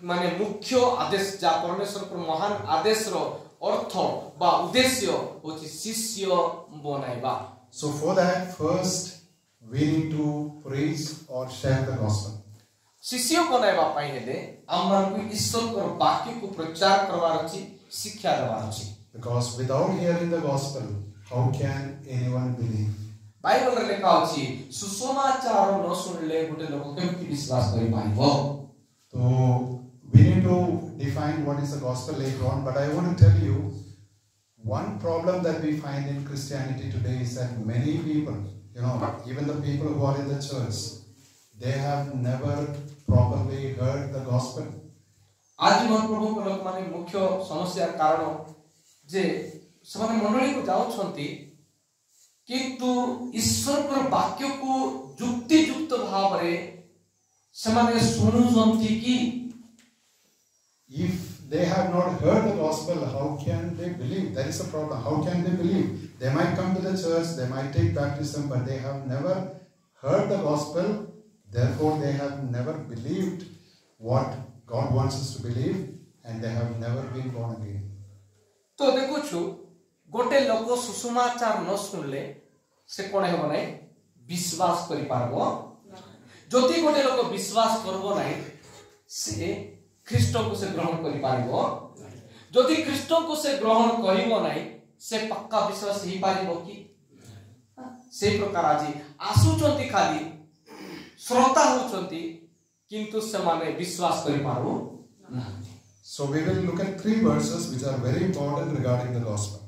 Speaker 1: माने मुख्य आदेश जा परमेश्वर पर महान आदेश रो अर्थ बा उद्देश्य होछि शिष्य बनाइबा.
Speaker 2: So for that, first we need to preach or share the gospel.
Speaker 1: शिष्य बनाइबा पई हेले हमन को ईश्वर को वाक्य को प्रचार करबार अछि शिक्षा देबार अछि.
Speaker 2: Because without hearing the gospel, how can anyone believe?
Speaker 1: Bible रे लिखा अछि सुसमाचार न सुनले गोटे लोक केमति विश्वास करि पाइबो.
Speaker 2: So we need to define what is the gospel later on, but I want to tell you one problem that we find in Christianity today is that many people, even the people who are in the church, they have never properly heard the gospel.
Speaker 1: आज मन प्रभु को लोक माने मुख्य समस्या कारण जे समान मंडली को जाउ छंती किंतु ईश्वर पर वाक्य को युक्ति युक्त भाव रे समान सुनु जंती की.
Speaker 2: If they have not heard the gospel, how can they believe? That is the problem. How can they believe? They might come to the church, they might take baptism, but they have never heard the gospel, Therefore, they have never believed what God wants us to believe, and they have never been born again.
Speaker 1: तो देखुछु गोटे लोक सुसमाचार न सुनले से कोन हेबो नै विश्वास करि पारबो जति गोटे लोक विश्वास करबो नै से ख्रीष्ट को से ग्रहण करि पारबो जति ख्रीष्ट को से ग्रहण करिवो नै से पक्का विश्वास ही पारिबो कि से प्रकार आज आसुचंती खाली श्रोता होचंती किंतु से माने विश्वास करि पारबो ना।
Speaker 2: So we will look at 3 verses which are very important regarding the gospel.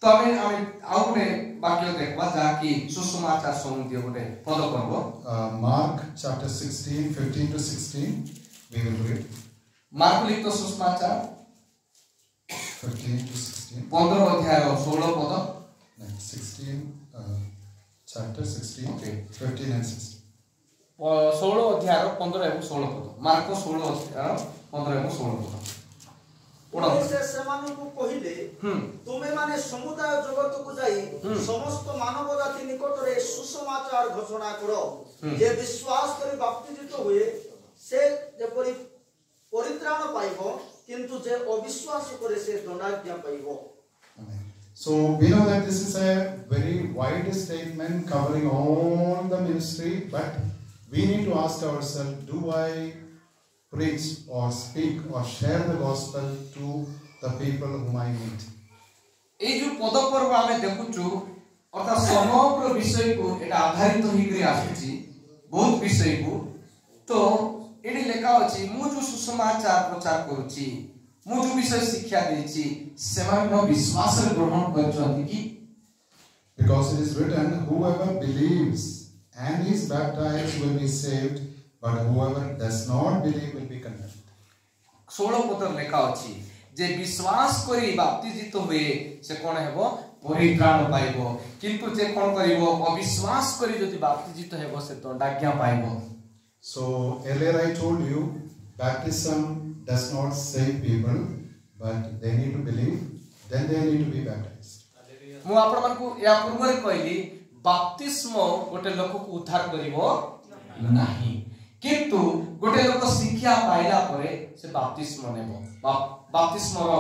Speaker 1: तो हमें आउ गोटे वाक्य देखबा जाकि सुसमाचार संबंधी गोटे पद करबो
Speaker 2: Mark chapter 16, 15 to 16. We will read
Speaker 1: mark लिखित सुसमाचार
Speaker 2: 15 to 16.
Speaker 1: 15 अध्याय 16 पद
Speaker 2: 16, chapter 16,
Speaker 1: Okay.
Speaker 2: 15 and 16.
Speaker 1: 16 अध्याय 15 एवं 16 पद मार्क 16 अध्याय 15 एवं 16 पद
Speaker 4: से सेमानकु कहिले तुमे माने समुदाय जगत को जाई समस्त मानव जाति निकट रे सुसमाचार घोषणा करो जे विश्वास करी बाप्तिजित हुए से जेपरि परित्राण पाइबो किंतु जे अविश्वास करे से दंडाज्ञा पाइबो।
Speaker 2: So we know that this is a very wide statement covering all the ministry, but we need to ask ourselves, do I preach or speak or share the gospel to the people whom I meet?
Speaker 1: ए जो पद पर्व आमे देखुछु अर्थात समग्र विषय को एटा आधारित होइकरी आछी बहुत विषय को तो एडी लेखा अछि मु जो सुसमाचार प्रचार करूची मु जो विषय शिक्षा देची सेमान विश्वास रे ग्रहण करछथि कि
Speaker 2: Because it is written, whoever believes and is baptized will be saved, but whoever does not believe will be condemned.
Speaker 1: 16 पद लेखा अछि जे विश्वास करी बाप्तिजित हुए से कोन हेबो परित्राण पाइबो किंतु जे कोन करिवो अविश्वास करी जदि बाप्तिजित हेबो से दंडाज्ञा पाइबो।
Speaker 2: So earlier I told you, baptism does not save people, but they need to believe, then they need to be baptized.
Speaker 1: मु आपण मानकु या पूर्व रे कहली बाप्तिस्म गोटे लोक को उद्धार करिवो नाही किंतु गोटे लोक शिक्षा पाइला परे से बाप्तिस्म नेबो बाप्तिस्म रो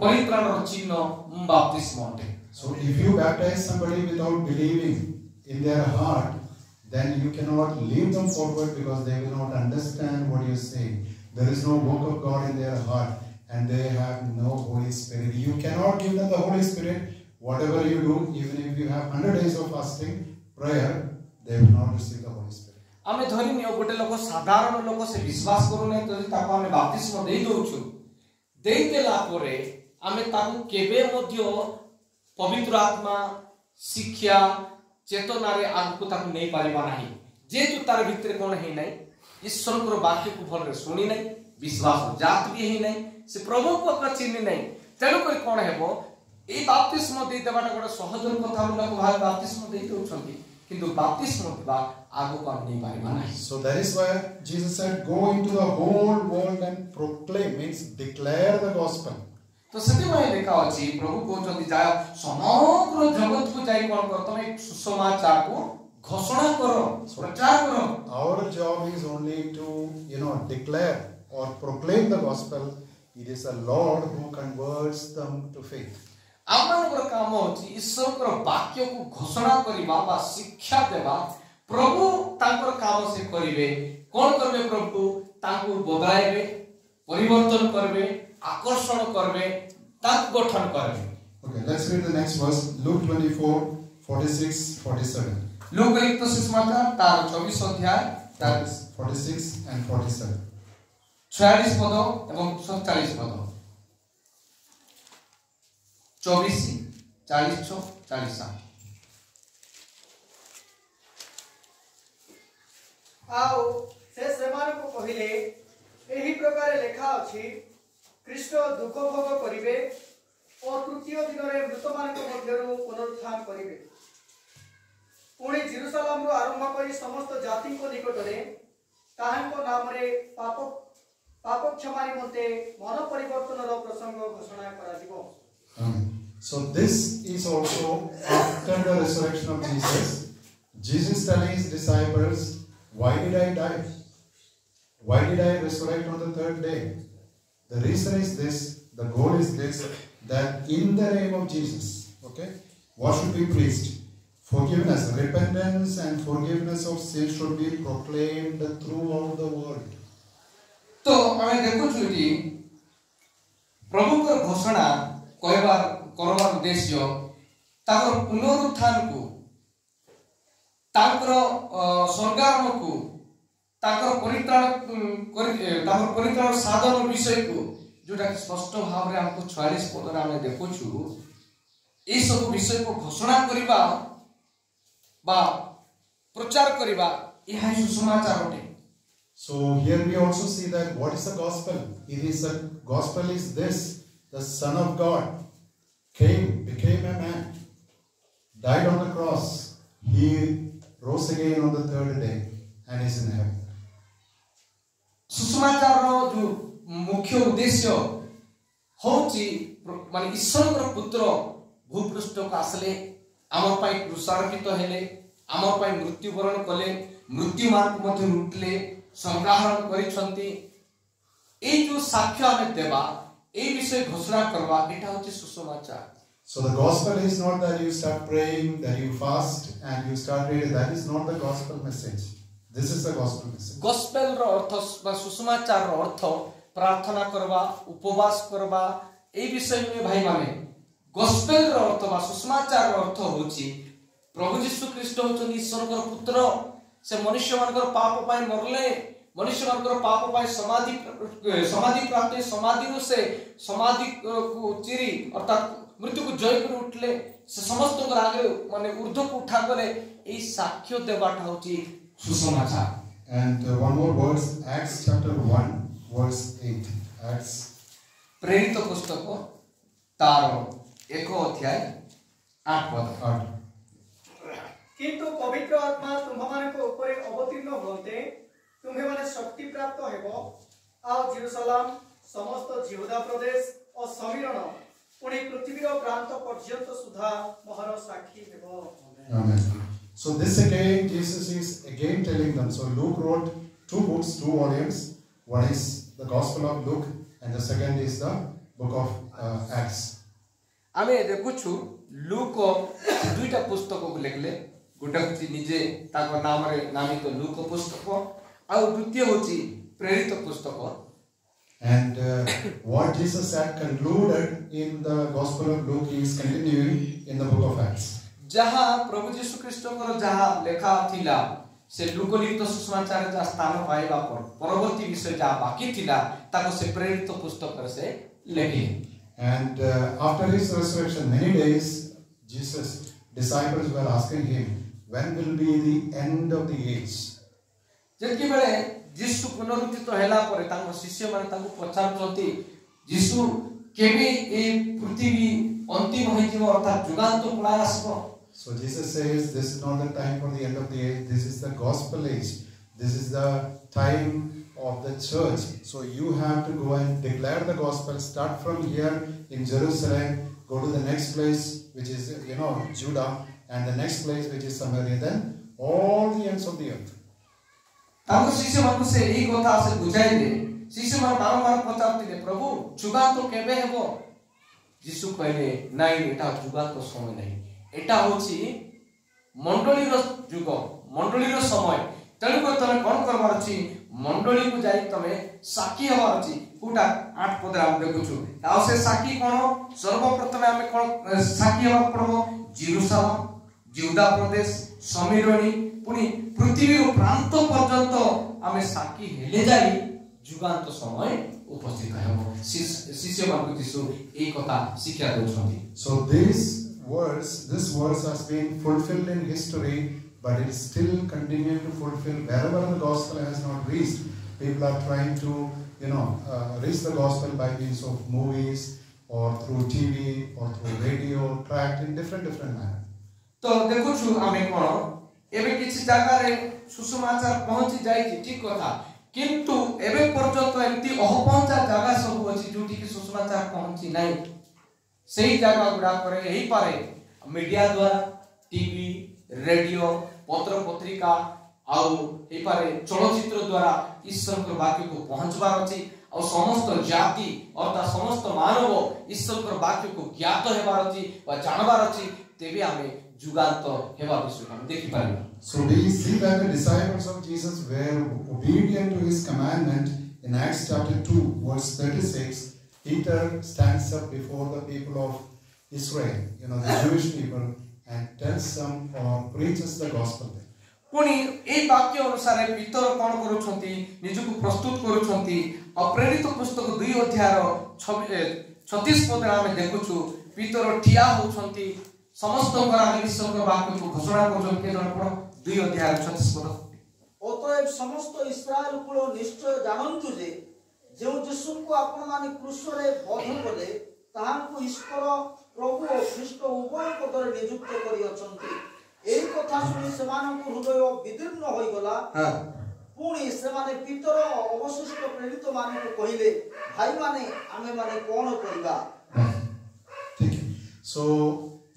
Speaker 1: परित्राण रो चिन्ह बाप्तिस्म अटे।
Speaker 2: So if you baptize somebody without believing in their heart, then you cannot lead them forward because they will not understand what you are saying. There is no work of God in their heart and they have no Holy Spirit. You cannot give them the Holy Spirit. Whatever you do, even if you have 100 days of fasting, prayer, they will not receive the Holy Spirit.
Speaker 1: आमे धरि neo गोटे लोक साधारण लोक से विश्वास करू नै तो ताको आमे बाप्तिस्म देई दोछु देई देला परे आमे ताको केबे मध्य पवित्र आत्मा शिक्षा चेतना रे आगु ताको नै पारिबा नाही जेतु तार भितर कोन हे नै ईश्वर को वाक्य को भल रे सुनी नै विश्वास जात भी हे नै से प्रभु को चिन्ह नै तेनु कोइ कोन हेबो ए बाप्तिस्म देई देबाटा गोटे सहज कथा लोक भाव बाप्तिस्म देई दोछंती किंतु बाप्तिस्म देबा आगु काम नै पारिबा नाही।
Speaker 2: So that is why Jesus said, go into the whole world and proclaim, means declare the gospel.
Speaker 1: तो सेति भाई लेखा अछि प्रभु कहउछंती जाय समग्र जगत को जाई कोन कर तमे सुसमाचार को घोषणा करो प्रचार करो।
Speaker 2: Our job is only to declare or proclaim the gospel. It is the Lord who converts them to faith.
Speaker 1: Amonkar काम अछि ईश्वर को वाक्य को घोषणा करिबा बा शिक्षा देबा प्रभु तांकर काम से करिवे कोन करबे प्रभु तांको बदलाइबे परिवर्तन करबे आकर्षण करबे ताक गठन करबे।
Speaker 2: Okay, let's read the next verse, Luke 24, 46, 47.
Speaker 1: Look लिखित सुसमाचार तार 24 अध्याय तार
Speaker 2: 46 and 47.
Speaker 1: 46 पद एवं 47 पद 24 40 47
Speaker 3: आओ से सेमान को कहिले एही प्रकार लेखा अछि ख्रीष्ट दुख भोग करिवे और तृतीय दिन रे मृत मान को मध्यरु पुनरुत्थान करिवे पुणी जेरूशलेम रो आरंभ करी समस्त जाति को निकट रे ताहां को नाम रे पाप क्षमा निमंते मन परिवर्तन रो प्रसंग घोषणा करा दिबो।
Speaker 2: So this is also after the resurrection of Jesus. Jesus telling his disciples, Why did I die? Why did I resurrect on the third day? The reason is this, the goal is this, that in the name of Jesus, okay, what should be preached? Forgiveness, repentance and forgiveness of sin should be proclaimed throughout the world.
Speaker 1: तो आमे देखु छु कि प्रभु को घोषणा कहबार करबार उद्देश्य ताकर पुनरुत्थान को ताकर स्वर्गारोहण को ताकर परित्राण साधन विषय को जोटा स्पष्ट भाव रे हमको 46 पद रे आमे देखु छु ए सब विषय को घोषणा करिबा बा प्रचार करिबा यह सुसमाचार अटे.
Speaker 2: So here we also see that what is the gospel? It is the gospel is this: the Son of God came, became a man, died on the cross, he rose again on the third day, and is in heaven.
Speaker 1: सुसमाचार रो जो मुख्य उद्देश्य होची माने ईश्वर को पुत्र भूपृष्ठ को आसले आम पाई क्रूसार्पित हेले आम पाई मृत्युवरण कले मृत्यु मार्ग मध्य उठले संग्रहण करिसंती ए जो साक्ष्य हमें देबा ए विषय घोषणा करबा एटा होची सुसमाचार.
Speaker 2: So the gospel is not that you start praying, that you fast and you start reading. That is not the gospel message. This is the gospel message.
Speaker 1: gospel रो अर्थ बा सुसमाचार रो अर्थ प्रार्थना करबा उपवास करबा ए विषय में भाई माने gospel रो अर्थ बा सुसमाचार रो अर्थ होची प्रभु यीशु ख्रीष्ट होचन ईश्वर को पुत्र से मनुष्य मानकर पाप पाई मरले मनुष्य मानकर पाप पाई समाधि प्राप्त समाधि से समाधि को चिरी अर्थात मृत्यु को जय कर उठले से समस्त को आगे माने ऊर्ध्व को उठा गले ए साक्ष्य देबाटा होची सुसमाचार.
Speaker 2: And one more verse, Acts chapter 1 verse 8. Acts
Speaker 1: प्रेरित पुस्तक तार 1 अध्याय 8 पद.
Speaker 3: किंतु पवित्र आत्मा तुम्हारे ऊपर अवतीर्ण होते तुम्हें माने शक्ति प्राप्त हेबो आ जेरूशलेम समस्त यहूदा प्रदेश और समीरण पुणी पृथ्वीर प्रांत पर्यंत सुधा मोहर साक्षी हेबो.
Speaker 2: Amen. So this again, Jesus is again telling them. So Luke wrote 2 books, 2 volumes. One is the Gospel of Luke, and the second is the book of Acts.
Speaker 1: आमे देखुछु लूक दुईटा पुस्तक को लेखले गोटे होची निजे ताको नाम रे नामित लूक पुस्तक आ द्वितीय होची प्रेरित पुस्तक.
Speaker 2: And what Jesus had concluded in the Gospel of Luke is continuing in the book of Acts.
Speaker 1: जहाँ प्रभु यीशु ख्रीष्ट को जहाँ लेखा थिला से लूकलिखित सुसमाचार जा स्थान पाइबा पर परवर्ती विषय जा बाकी थिला ताको से प्रेरित पुस्तक से लेखि.
Speaker 2: And after his resurrection, many days, Jesus' disciples were asking him, when will be the end of the age?
Speaker 1: जेतकी बेले यीशु पुनरुत्थित होला परे तांको शिष्य माने तांको पचारचंती यीशु केबे ए पृथ्वी अंतिम होइजिव अर्थात जुगांत पळाय आसबो.
Speaker 2: So Jesus says, this is not the time for the end of the age, this is the gospel age. This is the time of the church. So you have to go and declare the gospel, start from here in Jerusalem, go to the next place which is, Judah, and the next place which is Samaria, then all the ends of the earth.
Speaker 1: तांको शिष्य मानकु से एई कथा से बुझाई दे शिष्य मान बारंबार पचारथिले प्रभु जुगांत केबे हेबो. यीशु कहले नाइ एटा जुगांत समय नाही एटा होची मंडलीर जुग मंडलीर समय तेणु को तमे कोन करबार अछि मंडली को जाई तमे साकी हबार अछि कोटा 8 पद हम देखुछु आ से साकी कोन सर्वप्रथम हम कोन साकी हबा पड़ो जेरूशलेम यहूदा प्रदेश समीरणी पुनी पृथ्वीर प्रांत पर्यंत हम साकी हेले जाई जुगांत समय उपस्थित हेबो. शिष्य मानकु यीशु एई कथा शिक्षा दोछथि.
Speaker 2: So this verse has been fulfilled in history, but it is still continuing to fulfill wherever the gospel has not reached. People are trying to reach the gospel by means of movies or through TV or through radio tract in different manner.
Speaker 1: तो देखुछु आमे कोन एबे किछि जागा रे सुसमाचार पहुंची जाई ठीक कथा किंतु एबे पर्यंत एमती अहपंचा जागा सब अछि जोटी कि सुसमाचार पहुंची नाही. सही जागा गुडा करे एही पारे मीडिया द्वारा टीवी रेडियो पत्र पत्रिका आउ ए पारे चलचित्र द्वारा ईश्वर को वाक्य को पहुंचबार अछि और समस्त जाति अर्थात समस्त मानव ईश्वर को वाक्य को ज्ञात हेबार अछि वा जानबार अछि तेबे आमे जुगांत हेबा विषय हम देखि Paribas.
Speaker 2: So we see that the disciples of Jesus were obedient to his commandment. In Acts chapter 2 verse 36, Peter stands up before the people of Israel, the Jewish people, and tells them or preaches the gospel.
Speaker 1: पुणी ए वाक्य अनुसार पीतर कोन करूछंती निजको प्रस्तुत करूछंती अप्रेरित पुस्तक 2 अध्याय 36 पद आमे देखुछु पीतर ठिया होछंती समस्त आगे ईश्वर को वाक्य को घोषणा करूछन के जण पढो 2 अध्याय 36 पद.
Speaker 4: অতএব সমস্ত ইসরায়েল কুল নিশ্চয় জানন্তু যে যেউ যিশুଙ୍କୁ ଆପଣମାନେ କ୍ରୁଶରେ ବଧ କଲେ ତାହାଙ୍କୁ ଈଶ୍ୱର ପ୍ରଭୁ ଓ ଖ୍ରୀଷ୍ଟ ଉଭୟଙ୍କ ଦ୍ୱାରା ନିଯୁକ୍ତ କରିଅଛନ୍ତି. ଏହି କଥା ଶୁଣି ସେମାନଙ୍କ ହୃଦୟ ବିଦୀର୍ଣ୍ଣ ହୋଇଗଲା. ପୁଣି ସେମାନେ ପିତର ଅବଶିଷ୍ଟ ପ୍ରେରିତ ମାନଙ୍କୁ କହିଲେ, ଭାଇମାନେ ଆମେମାନେ କଣ କରିବା?
Speaker 2: So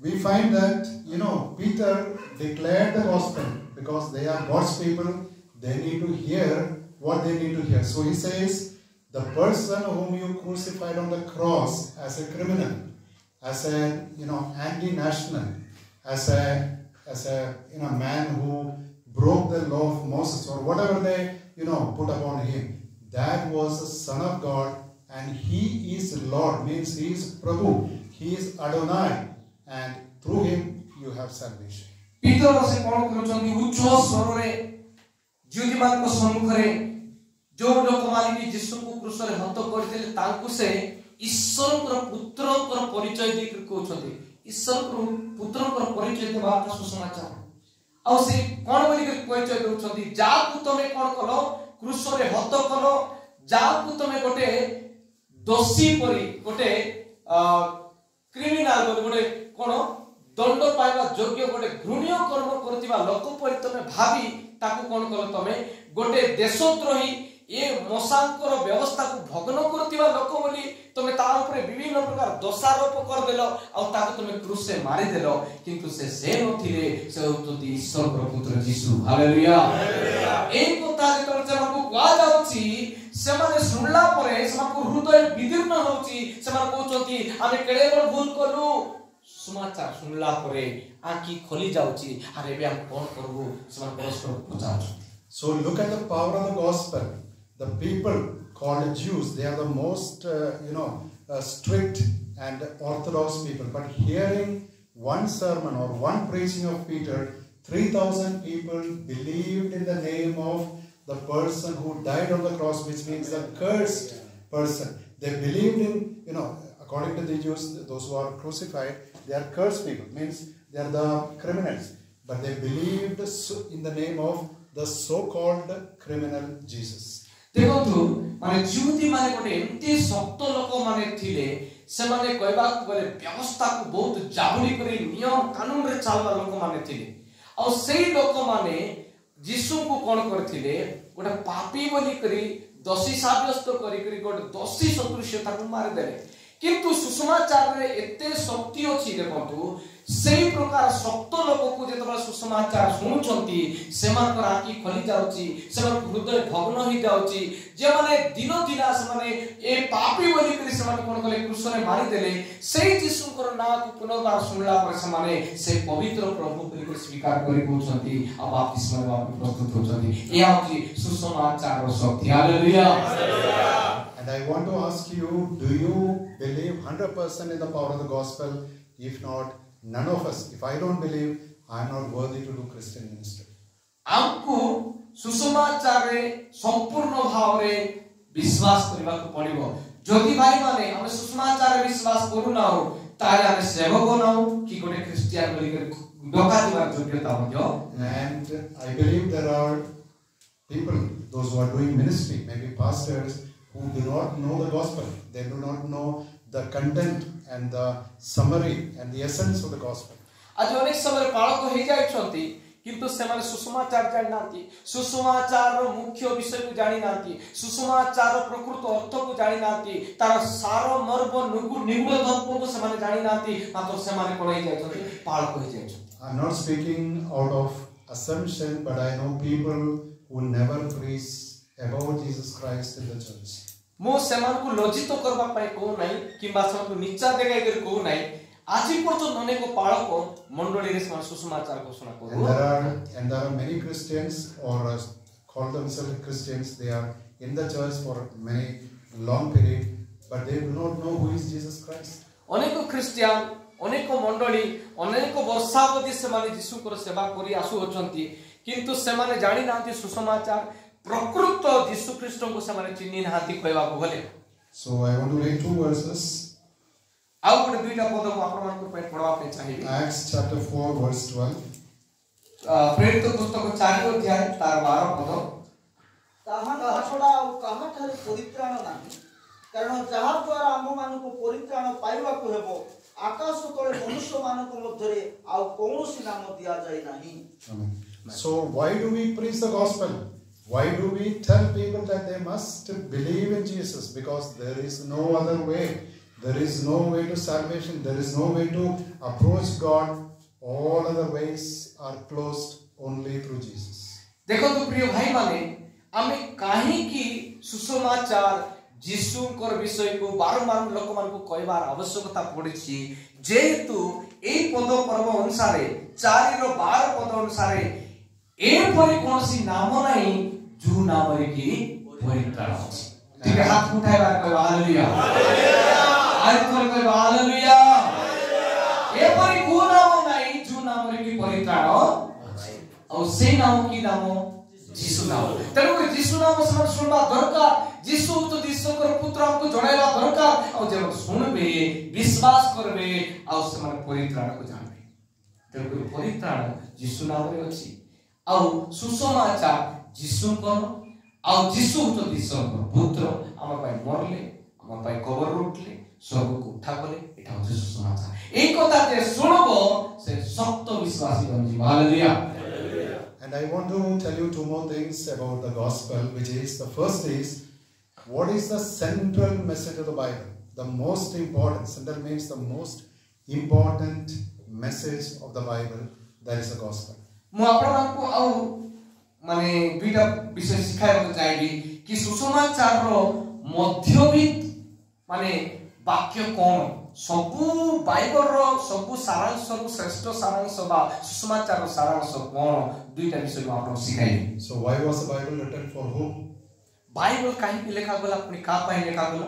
Speaker 2: we find that Peter declared the gospel because they are God's people. They need to hear what they need to hear. So he says, the person whom you crucified on the cross as a criminal, as a anti-national, as a man who broke the law of Moses or whatever they put upon him, that was the Son of God, and he is Lord, means he is Prabhu, he is Adonai, and through him you have salvation.
Speaker 1: Peter se kono kruchonti ucho sorore ज्योति मान को सम्मुखरे जो लोक मालिक यीशु को क्रूस रे हत करथिले तांकु से ईश्वर को पुत्र को परिचय दे कहउछथि ईश्वर को पुत्र को परिचय देबा सुसमाचार आ से कोन बोली के परिचय देउछथि जा को तमे कोन कलो क्रूस रे हत कलो जा को तमे गोटे दोषी परी गोटे क्रिमिनल गोटे कोन दंड पाइबा योग्य गोटे घृण्य कर्म करथिबा लोक परि तमे भाबी ताकू कोन कलो तमे गोटे देशद्रोही ए मसांकर व्यवस्था को भग्न करथिबा लोक बोली तमे ता ऊपर विभिन्न प्रकार दोषारोप कर देलो आ ताकू तमे क्रूस से मारी देलो किंतु से नथिले से होतुती ईश्वर को पुत्र यीशु. हालेलुया. ए कोता जे तोर को क्वा जाउची से माने सुनला परे से को हृदय विदीर्ण होची से माने कहउचोती आमे केडे बड़ भूल कलु समाचार सुनला परे आंखी खोली जाउची अरे बे हम कोन करबो समान परस्पर पूछाछ.
Speaker 2: So look at the power of the gospel. The people called Jews, they are the most strict and orthodox people, but hearing one sermon or one preaching of Peter, 3,000 people believed in the name of the person who died on the cross, which means the cursed person. They believed in, according to the Jews, those who are crucified, they are cursed people, means they are the criminals. But they believed in the name of the so-called criminal Jesus.
Speaker 1: देखो माने ज्योति माने गोटे एंती सक्त लोक माने थिले से माने कहबा गले व्यवस्था को बहुत जाबुली करी नियम कानून रे चलवा लोक माने थिले और सेही लोक माने यीशु को कोन करथिले गोटे पापी बोली करी दोषी साब्यस्त करी गोटे दोषी सदृश ताको मारि देले किंतु सुसमाचार रे एते शक्ति अछि देखंतु सेही प्रकार सक्त लोक को जेतबा सुसमाचार सुनुचंती सेमान पर आकी खोली जाउची सेमान हृदय भग्न होई जाउची जे माने दिनो दिना से माने ए पापी बोली करी सेमान कोन कले क्रूस रे मारि देले सेही यीशु कर ना को पुनर्बार सुनला पर से माने से पवित्र प्रभु करी स्वीकार करी बोलचंती आ बपतिस्मा में प्रस्तुत होचंती ए आउची सुसमाचार रो शक्ति. Hallelujah.
Speaker 2: And I want to ask you, do you believe 100% in the power of the gospel? If not, none of us. If I don't believe, I am not worthy to do Christian ministry.
Speaker 1: हमको सुसमाचार रे संपूर्ण भाव रे विश्वास करबा को पड़िबो. जदि भाई माने हम सुसमाचार रे विश्वास करू ना हो तारे हम सेवक ना हो कि गोटे क्रिश्चियन बोली कर डोका दिवार योग्यता हो.
Speaker 2: And I believe there are people, those who are doing ministry, maybe pastors, who do not know the gospel. They do not know the content and the summary and the essence of the gospel.
Speaker 1: आज अनेक समय पालक हो जाइछंती किंतु से माने सुसमाचार जानि नांती सुसमाचार रो मुख्य विषय को जानि नांती सुसमाचार रो प्रकृत अर्थ को जानि नांती तार सार मर्म निगूढ़ तत्व को से माने जानि नांती मात्र से माने कोन हो जाइछंती पालक हो जाइछंती.
Speaker 2: I am not speaking out of assumption, but I know people who never preach about Jesus Christ in the church.
Speaker 1: मो सेमान को लज्जित करबा पाए को नाही किबा सेमान को नीचा देखाई कर को नाही आजि पर्यंत अनेक पाळक मंडळी रे समान सुसमाचार घोषणा करू
Speaker 2: And there are many Christians or call themselves Christians. They are in the church for many long period, but they do not know who is Jesus Christ.
Speaker 1: अनेक क्रिश्चियन अनेक मंडळी अनेक वर्षावधि से माने यीशु को सेवा करी आसु होचंती किंतु से माने जानि नांती सुसमाचार प्रकृत यीशु ख्रीष्ट को से माने चिन्हि नांती कहबा को गले.
Speaker 2: So I want to read 2 verses.
Speaker 1: आउ गोटे दुईटा पद को आपण मान को पढवा पे चाहिए.
Speaker 2: Acts chapter 4 verse 12.
Speaker 1: प्रेरित पुस्तक 4 अध्याय तार 12 पद.
Speaker 4: ताहा छड़ा और काहा ठारे परित्राण नाही कारण जहा द्वारा आम मानको परित्राण पाइबा को हेबो आकाश तळे मनुष्य मानको मध्यरे आ कोनोसी नाम दिया जाय नाही.
Speaker 2: Amen. So why do we preach the gospel? Why do we tell people that they must believe in Jesus? Because there is no other way. There is no way to salvation. There is no way to approach God. All other ways are closed only through Jesus.
Speaker 1: देखो तो प्रिय भाई माने आमे काहे की सुसमाचार यीशुଙ୍କର विषयକୁ बारंबार ଲୋକମାନଙ୍କୁ କହିବାର ଆବଶ୍ୟକତା ପଡିଛି ଯେହେତୁ ଏହି ପଦ ପର୍ବ ଅନୁସାରେ 4 ର 12 ପଦ ଅନୁସାରେ ଏପରି କୌଣସି ନାମ ନାହିଁ ଯୋଉ ନାମରେ କି ପରିତ୍ରାଣ ଅଛି. ଟିକେ ହାତ ଉଠାଇବାର କହିବା ହାଲେଲୁୟା ଆଇ ଥରେ କହିବା ହାଲେଲୁୟା. ଏପରି କୋଉ ନାମ ନାହିଁ ଯୋଉ ନାମରେ କି ପରିତ୍ରାଣ ଅଛି ଆଉ ସେଇ ନାମ କି ନାମ यीशु नाम. तेणु यीशु नाम से सुनवा दरकार. यीशु तो ईश्वर पुत्र हमको जणाइबा दरकार और जब सुनबे विश्वास करबे और से मन परित्राण को जानबे. तेणु परित्राण यीशु नाम रे अछि और सुसमाचार यीशु को और यीशु तो ईश्वर पुत्र हम पाई मरले हम पाई कबर उठले स्वर्ग को उठा गले एटा अछि सुसमाचार. एक कथा जे सुनबो से सत्य विश्वासी बनि hallelujah.
Speaker 2: And I want to tell you 2 more things about the gospel, which is the first is what is the central message of the Bible? The most important, central means the most important message of the Bible, that is the gospel.
Speaker 1: मु आपण को आउ माने दुईटा विषय सिखाइबो चाहिबी कि सुसमाचार रो मध्यवित माने वाक्य कोन सबु बाइबल रो सबु सारांश रो श्रेष्ठ सारांश बा सुसमाचार रो सारांश कोन दुईटा विषय आपण सिखाइबी.
Speaker 2: So why was the Bible written for whom?
Speaker 1: Bible काहे कि लेखा गला अपनी का पाई लेखा गला?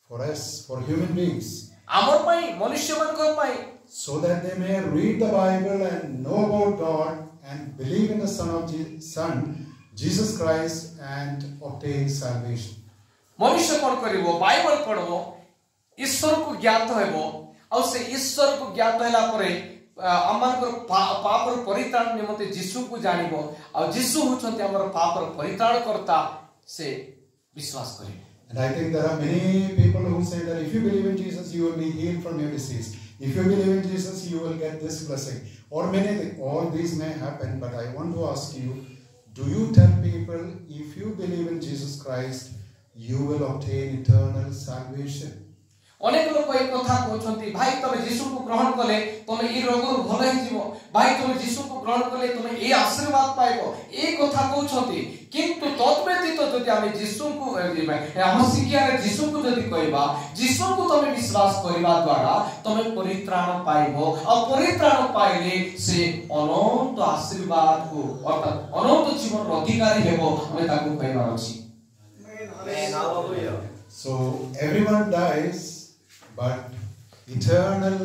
Speaker 2: For us, for human beings.
Speaker 1: हमर पाई मनुष्य मन को पाई
Speaker 2: So that they may read the Bible and know about God and believe in the Son, Jesus Christ, and obtain salvation.
Speaker 1: मनुष्य कोन करिवो बाइबल पढबो ईश्वर को ज्ञात हेबो और से ईश्वर को ज्ञात हैला परे अमन को पाप रो परित्राण निमते यीशु को जानिबो और यीशु होचंती हमर पाप रो परित्राण करता से विश्वास करिबो.
Speaker 2: And I think there are many people who say that if you believe in Jesus, you will be healed from your disease. If you believe in Jesus, you will get this blessing. Or many things. All these may happen, but I want to ask you, do you tell people, if you believe in Jesus Christ, you will obtain eternal salvation?
Speaker 1: अनेक लोक एक कथा कहउछंती भाई तमे यीशु को ग्रहण कले तमे ई रोग रो भलो हे जीवो भाई तमे यीशु को ग्रहण कले तमे ए आशीर्वाद पाइबो ए कथा कहउछंती किंतु तद्व्यतीत जदि आमे यीशु को हम शिक्षा रे यीशु को जदि कहबा यीशु को तमे विश्वास करबा द्वारा तमे परित्राण पाइबो और परित्राण पाइले से अनंत आशीर्वाद को अर्थात अनंत जीवन रो अधिकारी हेबो हमें ताको कहबार अछि.
Speaker 3: Amen. Hallelujah.
Speaker 2: So everyone dies, but eternal